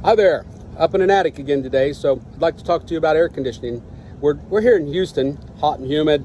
Hi there, up in an attic again today. So I'd like to talk to you about air conditioning. We're here in Houston, hot and humid.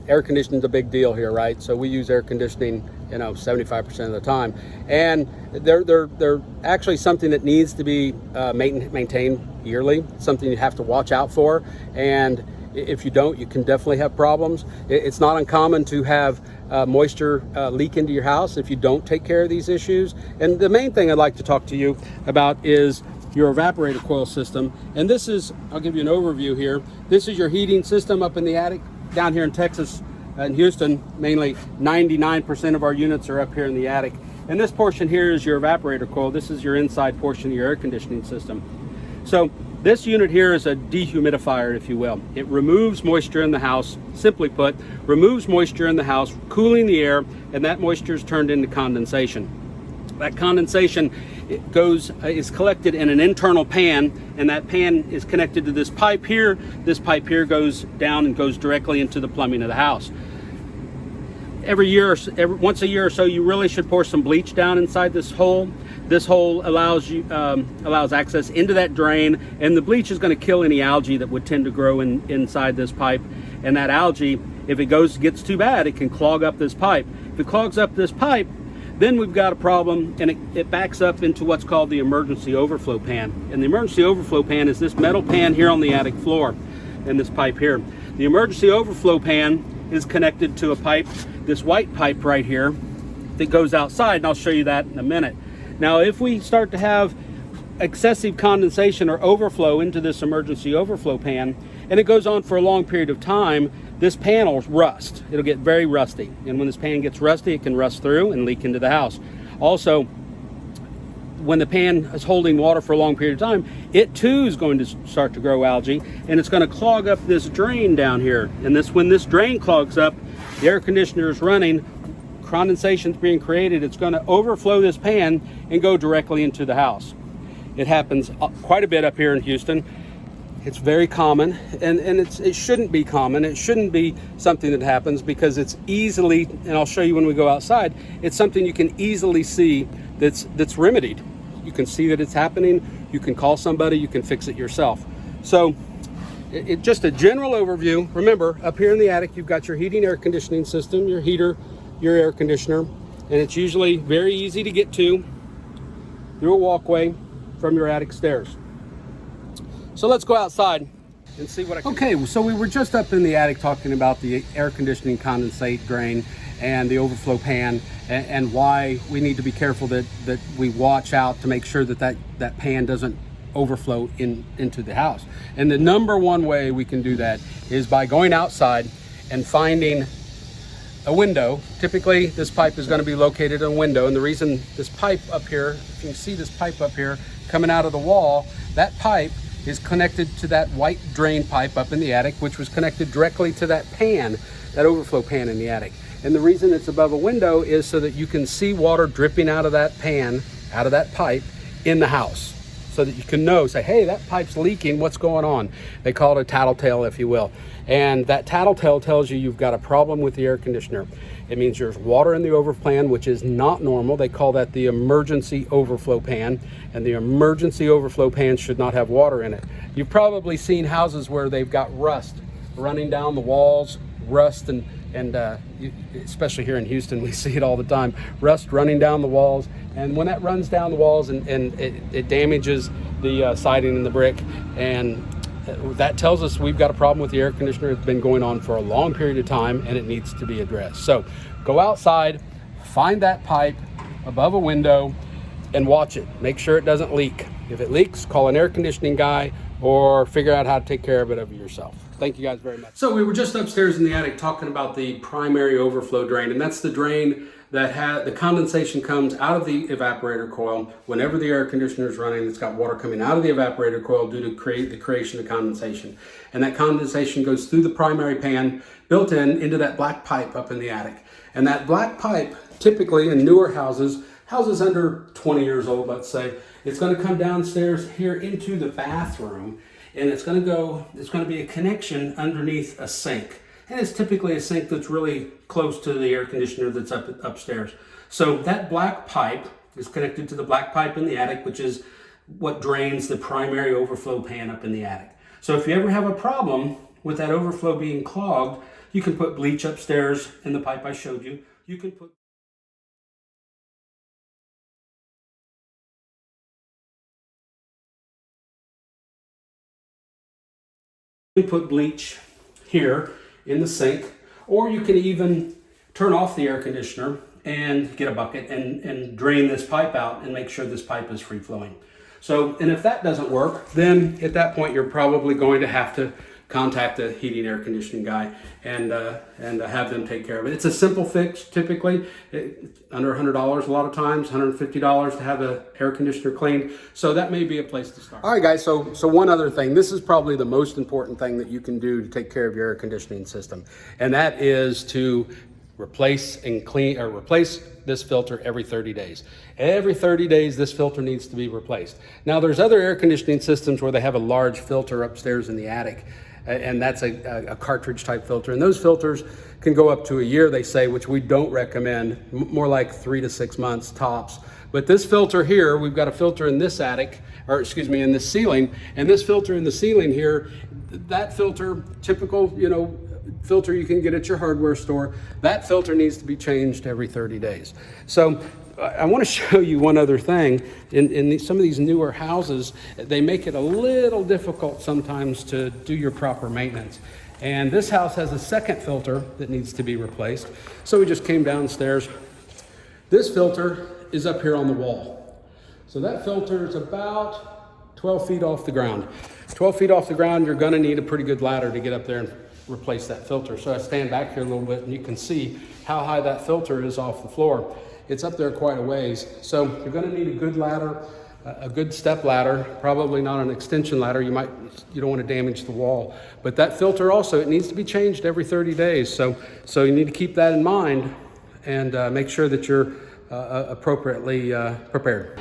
Air conditioning is a big deal here, right? So we use air conditioning, 75% of the time. And they're actually something that needs to be maintained yearly, something you have to watch out for. And if you don't, you can definitely have problems. It's not uncommon to have moisture leak into your house if you don't take care of these issues. And the main thing I'd like to talk to you about is your evaporator coil system. And this is, I'll give you an overview here. This is your heating system up in the attic. Down here in Texas and Houston, mainly 99% of our units are up here in the attic. And this portion here is your evaporator coil. This is your inside portion of your air conditioning system. So this unit here is a dehumidifier, if you will. It removes moisture in the house, simply put, removes moisture in the house, cooling the air, and that moisture is turned into condensation. That condensation is collected in an internal pan, and that pan is connected to this pipe here. This pipe here goes down and goes directly into the plumbing of the house. Once a year or so, you really should pour some bleach down inside this hole. This hole allows access into that drain, and the bleach is going to kill any algae that would tend to grow inside this pipe. And that algae, if it gets too bad, it can clog up this pipe. If it clogs up this pipe, then we've got a problem, and it backs up into what's called the emergency overflow pan. And the emergency overflow pan is this metal pan here on the attic floor, and this pipe here. The emergency overflow pan is connected to a pipe, this white pipe right here, that goes outside, and I'll show you that in a minute. Now, if we start to have excessive condensation or overflow into this emergency overflow pan, and it goes on for a long period of time, this pan will rust. It'll get very rusty. And when this pan gets rusty, it can rust through and leak into the house. Also, when the pan is holding water for a long period of time, it too is going to start to grow algae, and it's going to clog up this drain down here. And when this drain clogs up, the air conditioner is running, condensation's being created, it's going to overflow this pan and go directly into the house. It happens quite a bit up here in Houston. It's very common, and it shouldn't be common. It shouldn't be something that happens, because it's easily, and I'll show you when we go outside, it's something you can easily see that's remedied. You can see that it's happening. You can call somebody. You can fix it yourself. So just a general overview. Remember, up here in the attic, you've got your heating air conditioning system, your heater, your air conditioner, and it's usually very easy to get to through a walkway from your attic stairs. So let's go outside and see what I can. Okay, so we were just up in the attic talking about the air conditioning condensate drain and the overflow pan, and why we need to be careful that we watch out to make sure that pan doesn't overflow into the house. And the number one way we can do that is by going outside and finding a window. Typically, this pipe is going to be located in a window, and the reason this pipe up here, if you can see this pipe up here coming out of the wall, that pipe is connected to that white drain pipe up in the attic, which was connected directly to that pan, that overflow pan in the attic. And the reason it's above a window is so that you can see water dripping out of that pan, out of that pipe in the house, so that you can say, hey, that pipe's leaking, what's going on? They call it a tattletale, if you will. And that tattletale tells you you've got a problem with the air conditioner. It means there's water in the overflow pan, which is not normal. They call that the emergency overflow pan, and the emergency overflow pan should not have water in it. You've probably seen houses where they've got rust running down the walls, rust and especially here in Houston, we see it all the time, rust running down the walls. And when that runs down the walls and it damages the siding and the brick, and that tells us we've got a problem with the air conditioner. It's been going on for a long period of time, and it needs to be addressed. So go outside, find that pipe above a window, and watch it. Make sure it doesn't leak. If it leaks, call an air conditioning guy or figure out how to take care of it over yourself. Thank you guys very much. So we were just upstairs in the attic talking about the primary overflow drain, and that's the drain that the condensation comes out of the evaporator coil whenever the air conditioner is running. It's got water coming out of the evaporator coil due to the creation of condensation. And that condensation goes through the primary pan built into that black pipe up in the attic. And that black pipe, typically in newer houses under 20 years old, let's say, it's going to come downstairs here into the bathroom, and it's going to be a connection underneath a sink. And it's typically a sink that's really close to the air conditioner that's upstairs. So that black pipe is connected to the black pipe in the attic, which is what drains the primary overflow pan up in the attic. So if you ever have a problem with that overflow being clogged, you can put bleach upstairs in the pipe I showed you. You can put bleach here in the sink, or you can even turn off the air conditioner and get a bucket and drain this pipe out and make sure this pipe is free flowing. So, and if that doesn't work, then at that point you're probably going to have to contact a heating air conditioning guy and have them take care of it. It's a simple fix, typically under $100 a lot of times, $150 to have the air conditioner cleaned. So that may be a place to start. All right, guys. So one other thing. This is probably the most important thing that you can do to take care of your air conditioning system, and that is to replace this filter every 30 days. Every 30 days, this filter needs to be replaced. Now, there's other air conditioning systems where they have a large filter upstairs in the attic, and that's a cartridge type filter. And those filters can go up to a year, they say, which we don't recommend, more like 3 to 6 months tops. But this filter here, we've got a filter in this attic, or excuse me, in this ceiling, and this filter in the ceiling here, that filter, typical, filter you can get at your hardware store, that filter needs to be changed every 30 days. So I want to show you one other thing. In some of these newer houses, they make it a little difficult sometimes to do your proper maintenance. And this house has a second filter that needs to be replaced. So we just came downstairs. This filter is up here on the wall. So that filter is about 12 feet off the ground. 12 feet off the ground, you're going to need a pretty good ladder to get up there and replace that filter. So I stand back here a little bit and you can see how high that filter is off the floor. It's up there quite a ways. So you're going to need a good ladder, a good step ladder, probably not an extension ladder. You don't want to damage the wall. But that filter also, it needs to be changed every 30 days. So you need to keep that in mind and make sure that you're appropriately prepared.